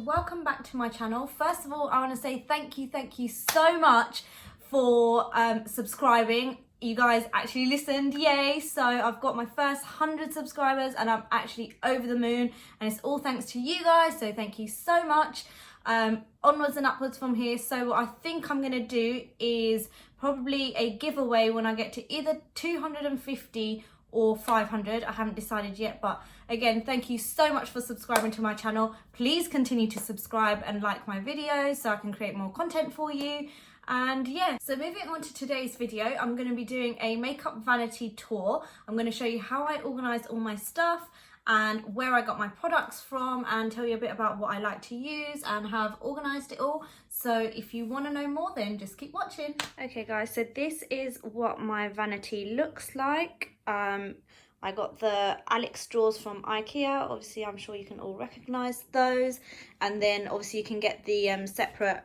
welcome back to my channel. First of all, I want to say thank you so much for subscribing. You guys actually listened, yay. So I've got my first 100 subscribers and I'm actually over the moon, and it's all thanks to you guys, so thank you so much. Onwards and upwards from here. So what I think I'm going to do is probably a giveaway when I get to either 250 or 500. I haven't decided yet, but again, thank you so much for subscribing to my channel. Please continue to subscribe and like my videos so I can create more content for you. And yeah, so moving on to today's video, I'm going to be doing a makeup vanity tour. I'm going to show you how I organize all my stuff and where I got my products from, and tell you a bit about what I like to use and how I've organized it all. So if you want to know more, then just keep watching. Okay guys, so this is what my vanity looks like. I got the Acrylic straws from IKEA. Obviously, I'm sure you can all recognize those. And then obviously you can get the separate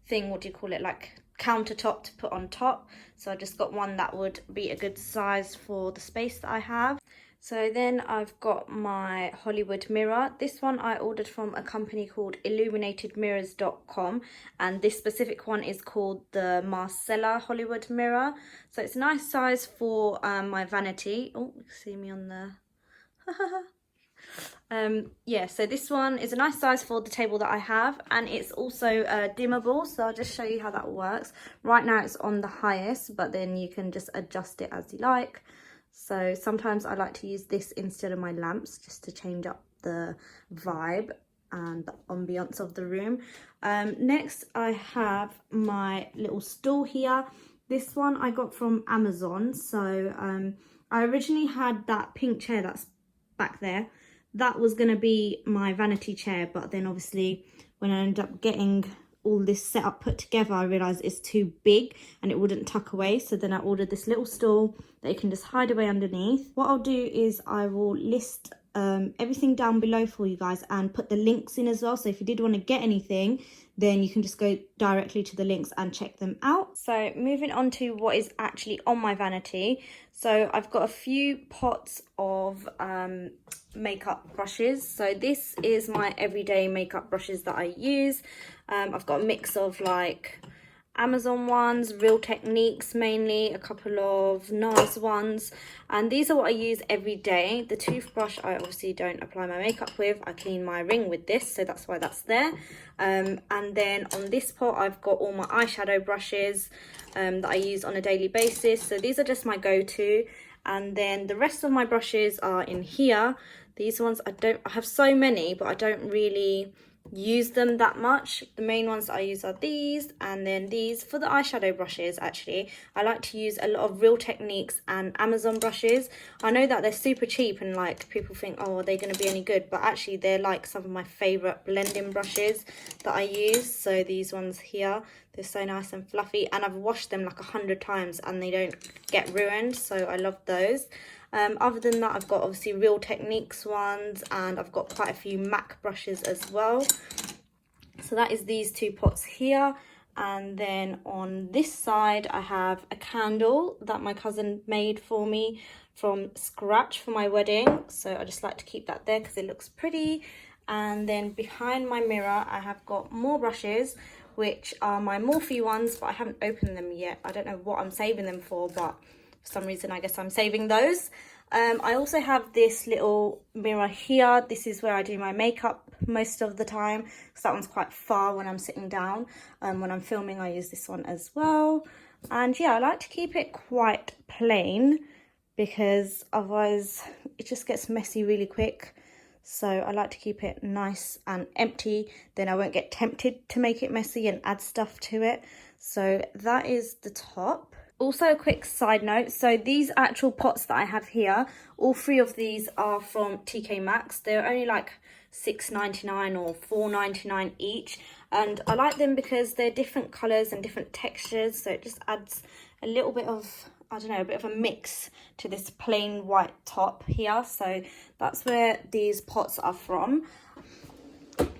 thing, what do you call it, like countertop to put on top. So I just got one that would be a good size for the space that I have. So then I've got my Hollywood mirror. This one I ordered from a company called IlluminatedMirrors.com, and this specific one is called the Marcela Hollywood mirror. So it's a nice size for my vanity. Oh, you can see me on the yeah, so this one is a nice size for the table that I have, and it's also dimmable, so I'll just show you how that works. Right now it's on the highest, but then you can just adjust it as you like. So sometimes I like to use this instead of my lamps, just to change up the vibe and the ambience of the room. Next I have my little stool here. This one I got from Amazon. So I originally had that pink chair that's back there. That was going to be my vanity chair, but then obviously when I ended up getting all this setup put together, I realized it's too big and it wouldn't tuck away. So then I ordered this little stool that you can just hide away underneath. What I'll do is I will list everything down below for you guys and put the links in as well. So if you did want to get anything, then you can just go directly to the links and check them out. So moving on to what is actually on my vanity. So I've got a few pots of makeup brushes. So this is my everyday makeup brushes that I use. I've got a mix of like Amazon ones, Real Techniques mainly, a couple of NARS ones, and these are what I use every day. The toothbrush I obviously don't apply my makeup with. I clean my ring with this, so that's why that's there. And then on this pot I've got all my eyeshadow brushes that I use on a daily basis. So these are just my go-to, and then the rest of my brushes are in here. These ones I have so many, but I don't really use them that much. The main ones I use are these, and then these for the eyeshadow brushes. Actually, I like to use a lot of Real Techniques and Amazon brushes. I know that they're super cheap and like people think, oh, are they going to be any good, but actually they're like some of my favorite blending brushes that I use. So these ones here, they're so nice and fluffy, and I've washed them like 100 times and they don't get ruined, so I love those. Other than that, I've got obviously Real Techniques ones, and I've got quite a few MAC brushes as well. So that is these two pots here. And then on this side I have a candle that my cousin made for me from scratch for my wedding, so I just like to keep that there because it looks pretty. And then behind my mirror I have got more brushes, which are my Morphe ones, but I haven't opened them yet. I don't know what I'm saving them for, but for some reason I guess I'm saving those. I also have this little mirror here. This is where I do my makeup most of the time, because that one's quite far when I'm sitting down. When I'm filming I use this one as well. And yeah, I like to keep it quite plain because otherwise it just gets messy really quick. So I like to keep it nice and empty, then I won't get tempted to make it messy and add stuff to it. So that is the top. Also, a quick side note, so these actual pots that I have here, all three of these are from TK Maxx. They're only like $6.99 or $4.99 each, and I like them because they're different colours and different textures, so it just adds a little bit of, I don't know, a bit of a mix to this plain white top here. So that's where these pots are from.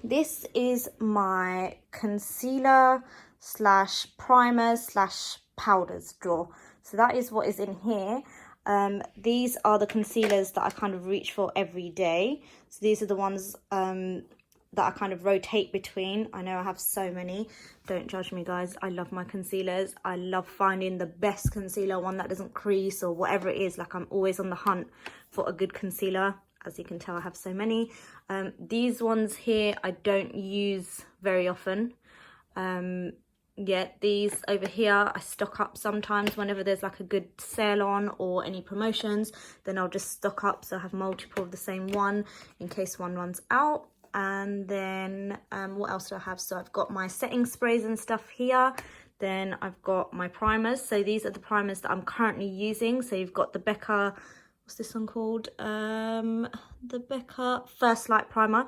This is my concealer slash primer slash powders drawer. So that is what is in here. These are the concealers that I kind of reach for every day. So these are the ones that I kind of rotate between. I know I have so many. Don't judge me, guys. I love my concealers. I love finding the best concealer, one that doesn't crease or whatever it is. Like, I'm always on the hunt for a good concealer. As you can tell, I have so many. These ones here I don't use very often. Yeah, these over here I stock up sometimes whenever there's like a good sale on or any promotions, then I'll just stock up so I have multiple of the same one in case one runs out. And then what else do I have? So I've got my setting sprays and stuff here. Then I've got my primers. So these are the primers that I'm currently using. So you've got the Becca, what's this one called? The Becca First Light Primer.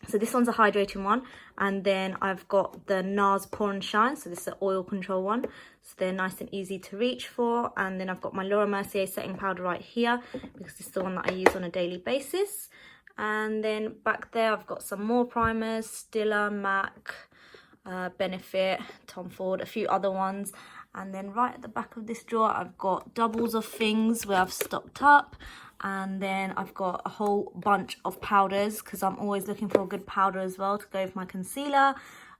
So this one's a hydrating one, and then I've got the NARS Pour and Shine, so this is an oil control one, so they're nice and easy to reach for. And then I've got my Laura Mercier setting powder right here, because this is the one that I use on a daily basis. And then back there I've got some more primers, Stila, MAC, Benefit, Tom Ford, a few other ones. And then right at the back of this drawer I've got doubles of things where I've stocked up. And then I've got a whole bunch of powders, because I'm always looking for a good powder as well to go with my concealer.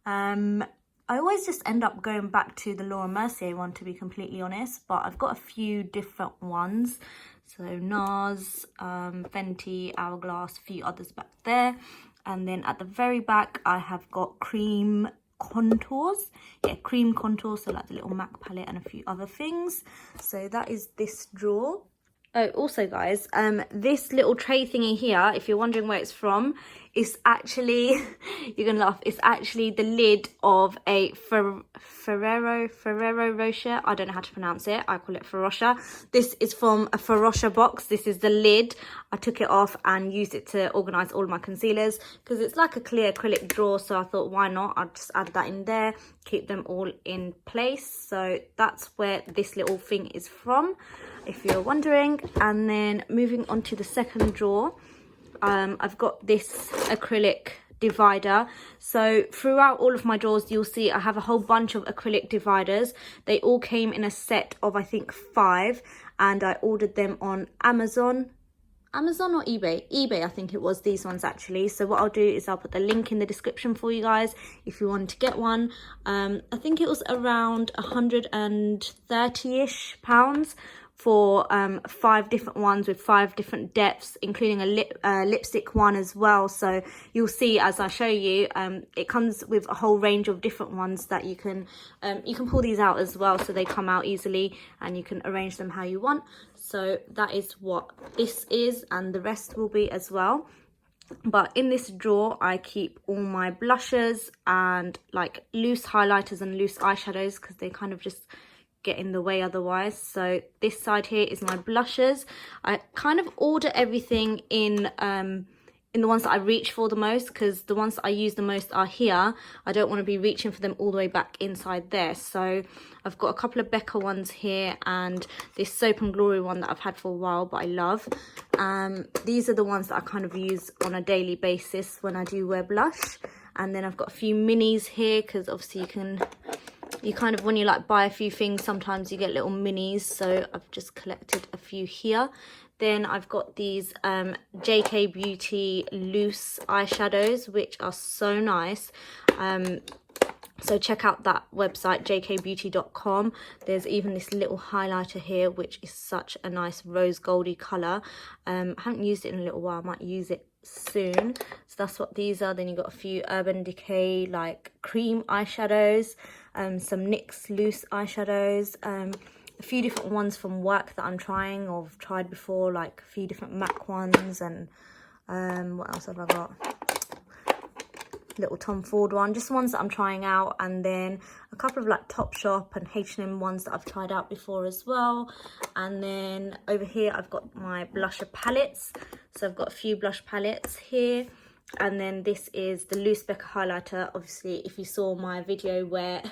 I always just end up going back to the Laura Mercier one, to be completely honest, but I've got a few different ones. So NARS, Fenty, Hourglass, a few others back there. And then at the very back I have got cream contours. Yeah, cream contours, so like the little MAC palette and a few other things. So that is this drawer. Oh, also guys, this little tray thingy here, if you're wondering where it's from, it's actually, you're gonna laugh, it's actually the lid of a Ferrero Rocher. I don't know how to pronounce it. I call it Ferrocha. This is from a Ferrocha box. This is the lid. I took it off and used it to organise all of my concealers, because it's like a clear acrylic drawer, so I thought, why not? I'll just add that in there, keep them all in place. So that's where this little thing is from, if you're wondering. And then moving on to the second drawer, I've got this acrylic divider. So throughout all of my drawers you'll see I have a whole bunch of acrylic dividers. They all came in a set of I think 5, and I ordered them on Amazon or eBay I think it was, these ones actually. So what I'll do is I'll put the link in the description for you guys if you want to get one. I think it was around 130-ish pounds for 5 different ones with 5 different depths, including a lipstick one as well. So you'll see as I show you, it comes with a whole range of different ones that you can pull these out as well, so they come out easily and you can arrange them how you want. So that is what this is, and the rest will be as well. But in this drawer I keep all my blushes and like loose highlighters and loose eyeshadows, because they kind of just get in the way otherwise. So this side here is my blushes. I kind of order everything in the ones that I reach for the most, because the ones that I use the most are here. I don't want to be reaching for them all the way back inside there. So I've got a couple of Becca ones here, and this Soap and Glory one that I've had for a while but I love. These are the ones that I kind of use on a daily basis when I do wear blush. And then I've got a few minis here, because obviously you kind of, when you like buy a few things, sometimes you get little minis, so I've just collected a few here. Then I've got these JK Beauty loose eyeshadows, which are so nice. So check out that website, jkbeauty.com. There's even this little highlighter here, which is such a nice rose goldy colour. I haven't used it in a little while. I might use it soon. So that's what these are. Then you've got a few Urban Decay like cream eyeshadows, some NYX loose eyeshadows, a few different ones from work that I'm trying or have tried before, like a few different MAC ones, and what else have I got? Little Tom Ford one, just ones that I'm trying out, and then a couple of like Topshop and H&M ones that I've tried out before as well. And then over here I've got my blusher palettes, so I've got a few blush palettes here. And then this is the loose Becca highlighter. Obviously if you saw my video where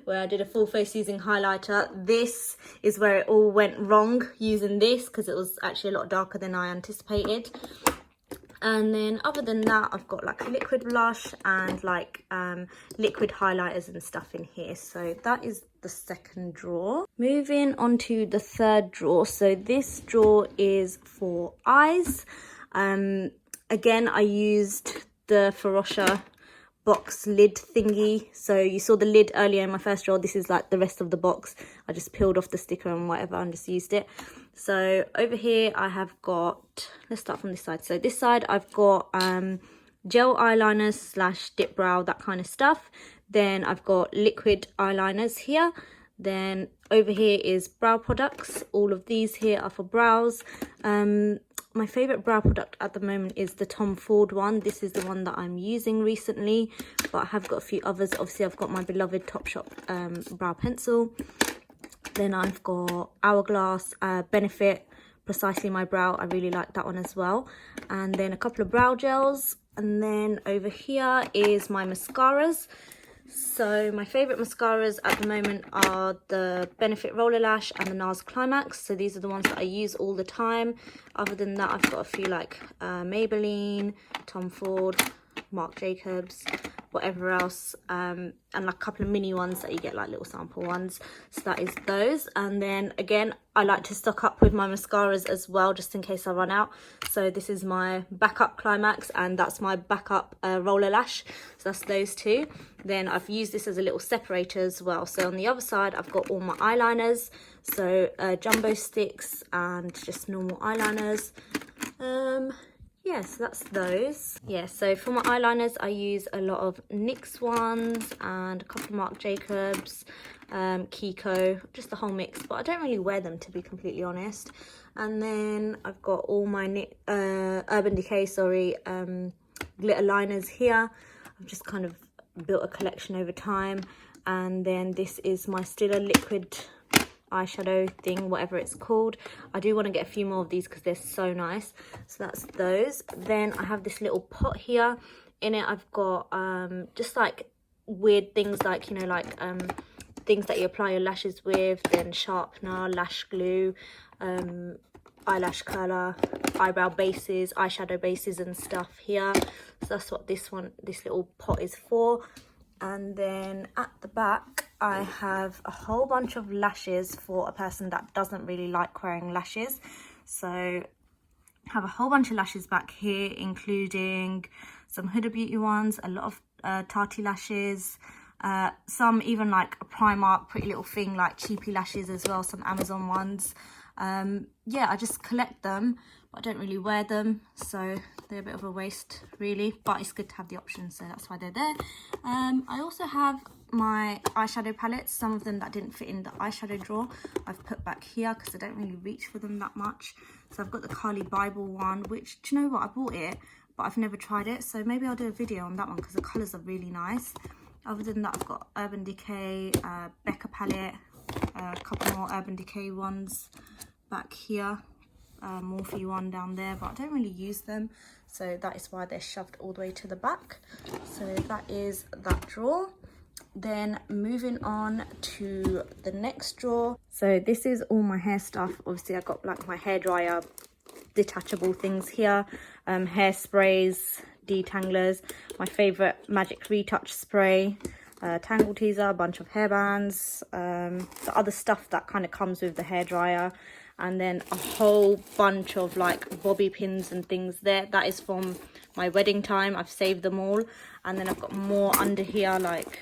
I did a full face using highlighter, this is where it all went wrong using this, because it was actually a lot darker than I anticipated. And then other than that, I've got like a liquid blush and like liquid highlighters and stuff in here. So that is the second drawer. Moving on to the third drawer. So this drawer is for eyes. Again, I used the Ferosha box lid thingy. So you saw the lid earlier in my first drawer. This is like the rest of the box. I just peeled off the sticker and whatever and just used it. So over here I have got, let's start from this side. So this side I've got gel eyeliners slash dip brow, that kind of stuff. Then I've got liquid eyeliners here. Then over here is brow products. All of these here are for brows. My favourite brow product at the moment is the Tom Ford one. This is the one that I'm using recently, but I have got a few others. Obviously, I've got my beloved Topshop brow pencil. Then I've got Hourglass, Benefit, Precisely My Brow. I really like that one as well. And then a couple of brow gels. And then over here is my mascaras. So my favourite mascaras at the moment are the Benefit Roller Lash and the NARS Climax. So these are the ones that I use all the time. Other than that, I've got a few like Maybelline, Tom Ford, Marc Jacobs, whatever else, and like a couple of mini ones that you get, like little sample ones. So that is those. And then again, I like to stock up with my mascaras as well, just in case I run out. So this is my backup Climax, and that's my backup Roller Lash. So that's those two. Then I've used this as a little separator as well. So on the other side, I've got all my eyeliners. So jumbo sticks and just normal eyeliners. Yeah, so that's those. Yeah, so for my eyeliners, I use a lot of NYX ones and a couple of Marc Jacobs, Kiko, just the whole mix. But I don't really wear them, to be completely honest. And then I've got all my Urban Decay, glitter liners here. I've just kind of built a collection over time. And then this is my Stila liquid eyeshadow thing, whatever it's called. I do want to get a few more of these because they're so nice. So that's those. Then I have this little pot here. In it I've got just like weird things, like, you know, like things that you apply your lashes with, then sharpener, lash glue, eyelash curler, eyebrow bases, eyeshadow bases and stuff here. So that's what this little pot is for. And then at the back I have a whole bunch of lashes for a person that doesn't really like wearing lashes. So I have a whole bunch of lashes back here, including some Huda Beauty ones, a lot of Tati lashes, some even like a Primark Pretty Little Thing, like cheapy lashes as well, some Amazon ones. Yeah, I just collect them, but I don't really wear them, so they're a bit of a waste really, but it's good to have the option, so that's why they're there. I also have my eyeshadow palettes, some of them that didn't fit in the eyeshadow drawer I've put back here because I don't really reach for them that much. So I've got the Carly Bible one, which, do you know what, I bought it but I've never tried it, so maybe I'll do a video on that one because the colours are really nice. Other than that, I've got Urban Decay, Becca palette, a couple more Urban Decay ones back here, Morphe one down there, but I don't really use them, so that is why they're shoved all the way to the back. So that is that drawer. Then moving on to the next drawer. So this is all my hair stuff. Obviously I got like my hairdryer detachable things here, hairsprays, detanglers, my favorite Magic Retouch spray, tangle teaser, a bunch of hairbands, the other stuff that kind of comes with the hairdryer, and then a whole bunch of like bobby pins and things there. That is from my wedding time. I've saved them all. And then I've got more under here, like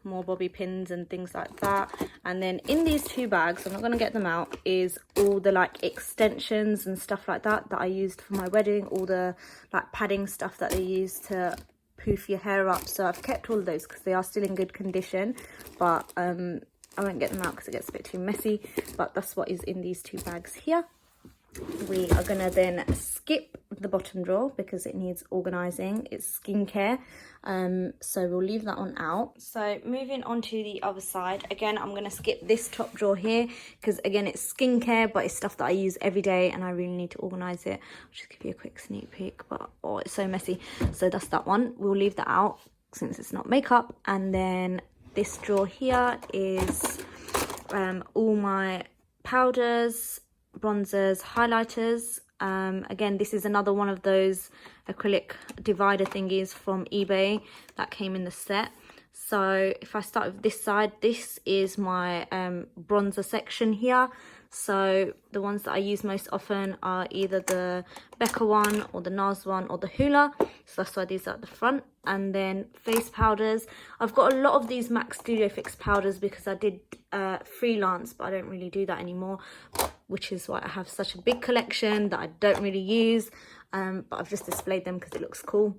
more bobby pins and things like that. And then in these two bags, I'm not going to get them out, is all the like extensions and stuff like that I used for my wedding, all the like padding stuff that they use to poof your hair up. So I've kept all of those because they are still in good condition, but I won't get them out because it gets a bit too messy. But that's what is in these two bags here. We are going to then skip the bottom drawer because it needs organising. It's skincare, so we'll leave that one out. So moving on to the other side, again I'm going to skip this top drawer here because again it's skincare, but it's stuff that I use every day and I really need to organise it. I'll just give you a quick sneak peek, but oh, it's so messy. So that's that one. We'll leave that out since it's not makeup. And then this drawer here is all my powders, bronzers, highlighters. Again, this is another one of those acrylic divider thingies from eBay that came in the set. So if I start with this side, this is my bronzer section here. So the ones that I use most often are either the Becca one or the NARS one or the Hoola. So that's why these are at the front. And then face powders. I've got a lot of these Maxx Studio Fix powders because I did freelance, but I don't really do that anymore, which is why I have such a big collection that I don't really use. But I've just displayed them because it looks cool.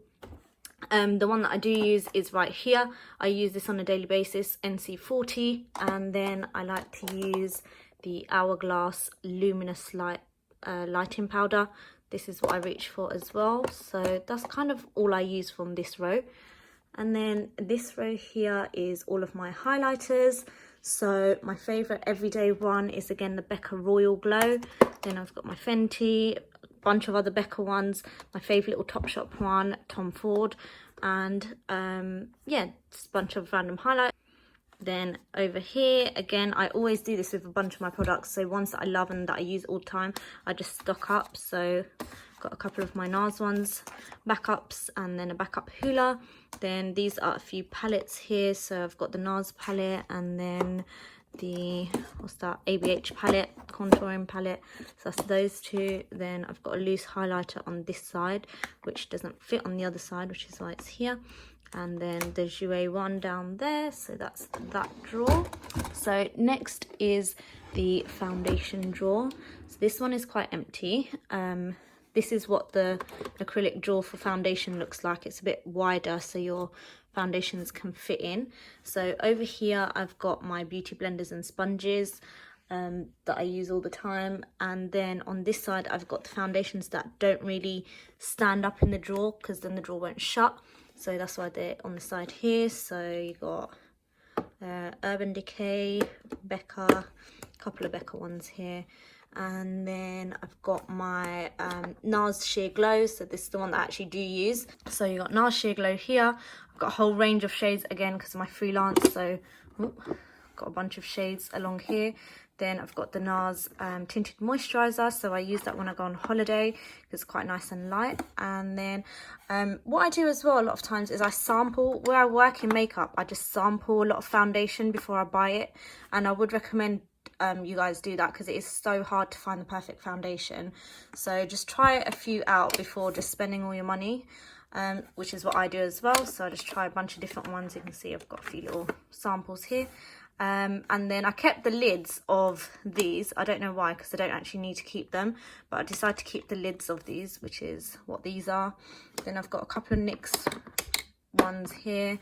The one that I do use is right here. I use this on a daily basis, NC40, and then I like to use the Hourglass Luminous lighting powder. This is what I reach for as well. So that's kind of all I use from this row. And then this row here is all of my highlighters. So my favourite everyday one is again the Becca Royal Glow. Then I've got my Fenty, bunch of other Becca ones, my favourite little Topshop one, Tom Ford, and yeah, just a bunch of random highlights. Then over here, again, I always do this with a bunch of my products, so ones that I love and that I use all the time, I just stock up. So got a couple of my NARS ones, backups, and then a backup Hoola. Then these are a few palettes here, so I've got the NARS palette and then the, what's that, ABH palette, contouring palette. So that's those two. Then I've got a loose highlighter on this side, which doesn't fit on the other side, which is why it's here. And then the Jouer one down there, so that's that drawer. So next is the foundation drawer. So this one is quite empty. This is what the acrylic drawer for foundation looks like. It's a bit wider so your foundations can fit in. So over here I've got my beauty blenders and sponges that I use all the time, and then on this side I've got the foundations that don't really stand up in the drawer because then the drawer won't shut. So that's why they're on the side here. So you got Urban Decay, Becca, a couple of Becca ones here. And then I've got my NARS Sheer Glow. So this is the one that I actually do use. So you got NARS Sheer Glow here. I've got a whole range of shades again because of my freelance. So got a bunch of shades along here. Then I've got the NARS Tinted Moisturiser. So I use that when I go on holiday because it's quite nice and light. And then what I do as well a lot of times is I sample. Where I work in makeup, I just sample a lot of foundation before I buy it. And I would recommend you guys do that because it is so hard to find the perfect foundation. So just try a few out before just spending all your money, which is what I do as well. So I just try a bunch of different ones. You can see I've got a few little samples here. And then I kept the lids of these. I don't know why, because I don't actually need to keep them, but I decided to keep the lids of these, which is what these are. Then I've got a couple of NYX ones here,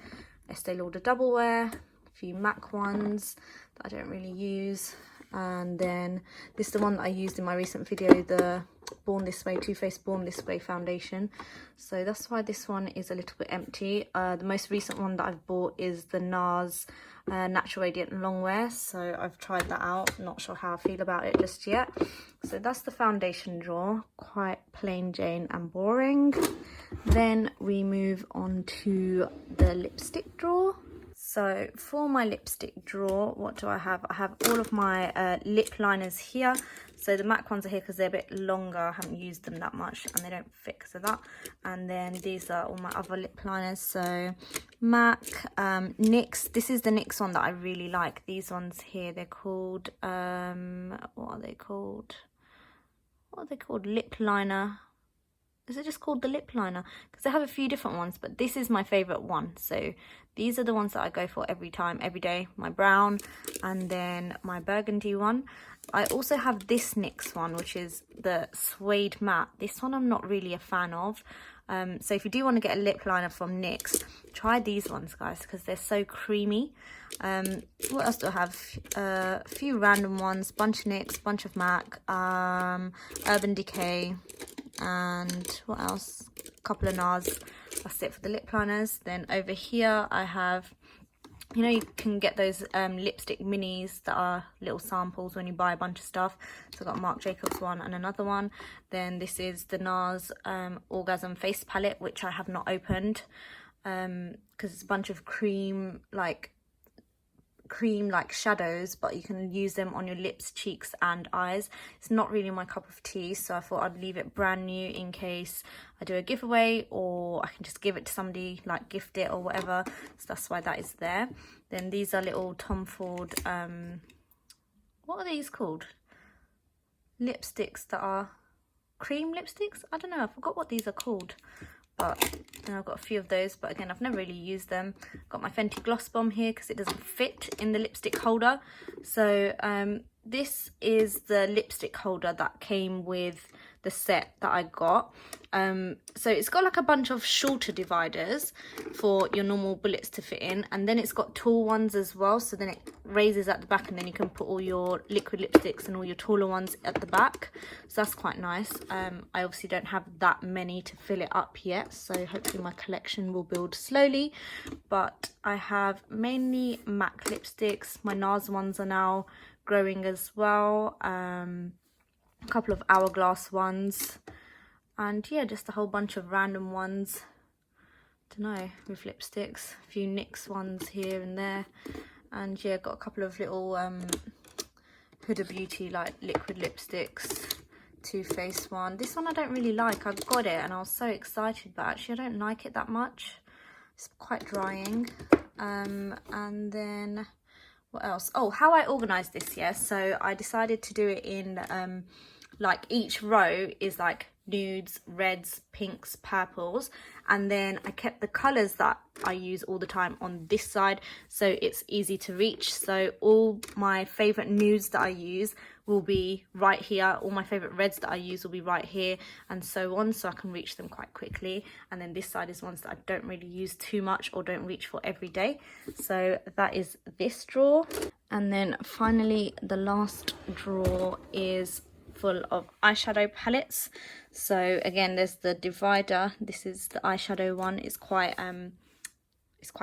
Estee Lauder Double Wear, a few MAC ones that I don't really use. And then this is the one that I used in my recent video, the Born This Way, Too Faced Born This Way foundation. So that's why this one is a little bit empty. The most recent one that I've bought is the NARS Natural Radiant Longwear. So I've tried that out. Not sure how I feel about it just yet. So that's the foundation drawer. Quite plain Jane and boring. Then we move on to the lipstick drawer. So for my lipstick drawer, what do I have? I have all of my lip liners here. So the MAC ones are here because they're a bit longer. I haven't used them that much and they don't fit because of that. And then these are all my other lip liners. So MAC, NYX. This is the NYX one that I really like. These ones here, they're called, what are they called? What are they called? Lip liner. Is it just called the lip liner? Because I have a few different ones, but this is my favourite one. So these are the ones that I go for every time, every day. My brown and then my burgundy one. I also have this NYX one, which is the suede matte. This one I'm not really a fan of. So if you do want to get a lip liner from NYX, try these ones, guys, because they're so creamy. What else do I have? A few random ones, bunch of NYX, bunch of MAC, Urban Decay, and what else? A couple of NARS. That's it for the lip liners. Then over here I have, you know, you can get those lipstick minis that are little samples when you buy a bunch of stuff. So I've got a Marc Jacobs one and another one. Then this is the NARS Orgasm Face Palette, which I have not opened because it's a bunch of cream like shadows, but you can use them on your lips, cheeks and eyes. It's not really my cup of tea, so I thought I'd leave it brand new in case I do a giveaway, or I can just give it to somebody, like gift it or whatever. So that's why that is there. Then these are little Tom Ford, what are these called? lipsticks that are cream lipsticks. I don't know, I forgot what these are called, but I've got a few of those, but again, I've never really used them. Got my Fenty Gloss Bomb here because it doesn't fit in the lipstick holder. So this is the lipstick holder that came with the set that I got. So it's got like a bunch of shorter dividers for your normal bullets to fit in, and then it's got tall ones as well, so then it raises at the back, and then you can put all your liquid lipsticks and all your taller ones at the back, so that's quite nice. I obviously don't have that many to fill it up yet, so hopefully my collection will build slowly, but I have mainly MAC lipsticks. My NARS ones are now growing as well, a couple of Hourglass ones, and yeah, just a whole bunch of random ones, don't know, with lipsticks, a few NYX ones here and there, and yeah, got a couple of little Huda Beauty like liquid lipsticks, Too Faced one. This one I don't really like. I got it and I was so excited, but actually I don't like it that much. It's quite drying. And then what else? Oh, how I organized this, yeah, so I decided to do it in like each row is like nudes, reds, pinks, purples, and then I kept the colors that I use all the time on this side, so it's easy to reach. So all my favorite nudes that I use will be right here, all my favorite reds that I use will be right here, and so on, so I can reach them quite quickly. And then this side is ones that I don't really use too much or don't reach for every day. So that is this drawer. And then finally the last drawer is full of eyeshadow palettes. So again, there's the divider. This is the eyeshadow one. It's quite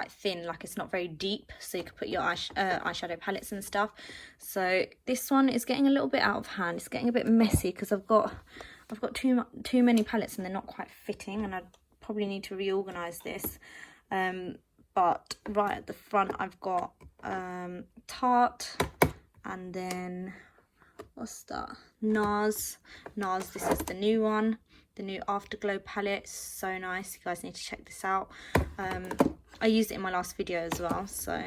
thin, like it's not very deep, so you can put your eyeshadow palettes and stuff. So this one is getting a little bit out of hand. It's getting a bit messy because I've got too many palettes and they're not quite fitting, and I probably need to reorganize this. But right at the front I've got Tarte, and then what's that, NARS, this is the new one, the new Afterglow palette. So nice, you guys need to check this out. I used it in my last video as well, so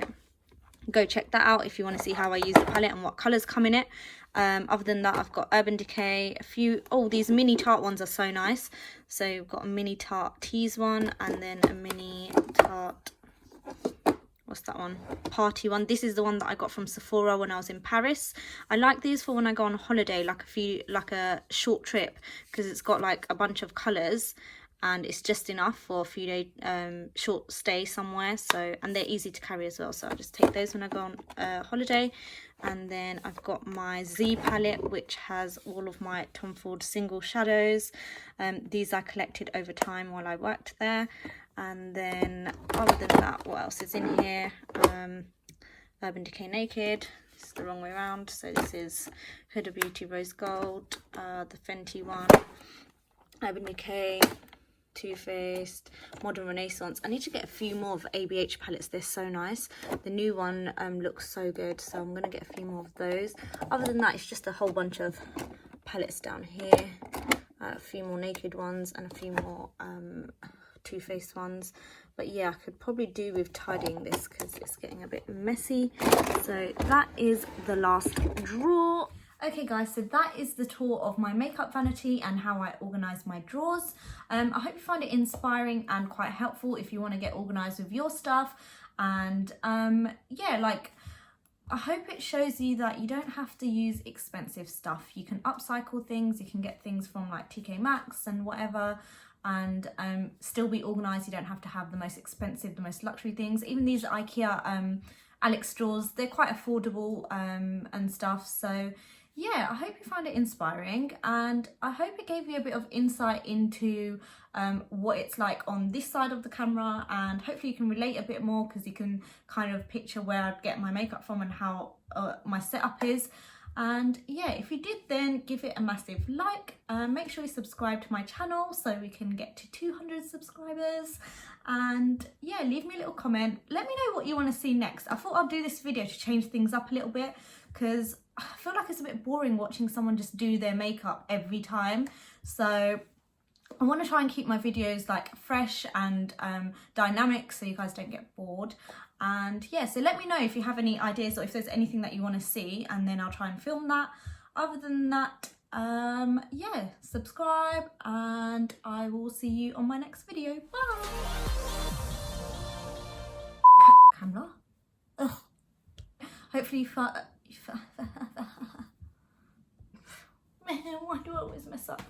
go check that out if you want to see how I use the palette and what colours come in it. Other than that, I've got Urban Decay, a few, oh, these mini Tarte ones are so nice. So we've got a mini Tarte Tease one, and then a mini Tarte, what's that one, Party one. This is the one that I got from Sephora when I was in Paris. I like these for when I go on holiday, like a short trip, because it's got like a bunch of colours and it's just enough for a few day short stay somewhere. So, and they're easy to carry as well, so I just take those when I go on holiday. And then I've got my Z palette, which has all of my Tom Ford single shadows. These I collected over time while I worked there. And then other than that, what else is in here? Urban Decay Naked. This is the wrong way around. So this is Huda Beauty Rose Gold, the Fenty one, Urban Decay, Too Faced, Modern Renaissance. I need to get a few more of ABH palettes. They're so nice. The new one looks so good, so I'm gonna get a few more of those. Other than that, it's just a whole bunch of palettes down here. A few more Naked ones and a few more Too Faced ones. But yeah, I could probably do with tidying this because it's getting a bit messy. So that is the last drawer. Okay guys, so that is the tour of my makeup vanity and how I organise my drawers. I hope you find it inspiring and quite helpful if you want to get organised with your stuff. And yeah, like, I hope it shows you that you don't have to use expensive stuff. You can upcycle things, you can get things from like TK Maxx and whatever, and still be organised. You don't have to have the most expensive, the most luxury things. Even these IKEA Alex drawers, they're quite affordable and stuff. So yeah, I hope you found it inspiring, and I hope it gave you a bit of insight into what it's like on this side of the camera, and hopefully you can relate a bit more because you can kind of picture where I'd get my makeup from and how my setup is. And yeah, if you did, then give it a massive like. Make sure you subscribe to my channel so we can get to 200 subscribers. And yeah, leave me a little comment. Let me know what you want to see next. I thought I'd do this video to change things up a little bit because I feel like it's a bit boring watching someone just do their makeup every time. So I want to try and keep my videos like fresh and dynamic so you guys don't get bored. And yeah, so let me know if you have any ideas or if there's anything that you want to see, and then I'll try and film that. Other than that, yeah, subscribe, and I will see you on my next video. Bye. Camera. Ugh. Hopefully you Man, why do I always mess up?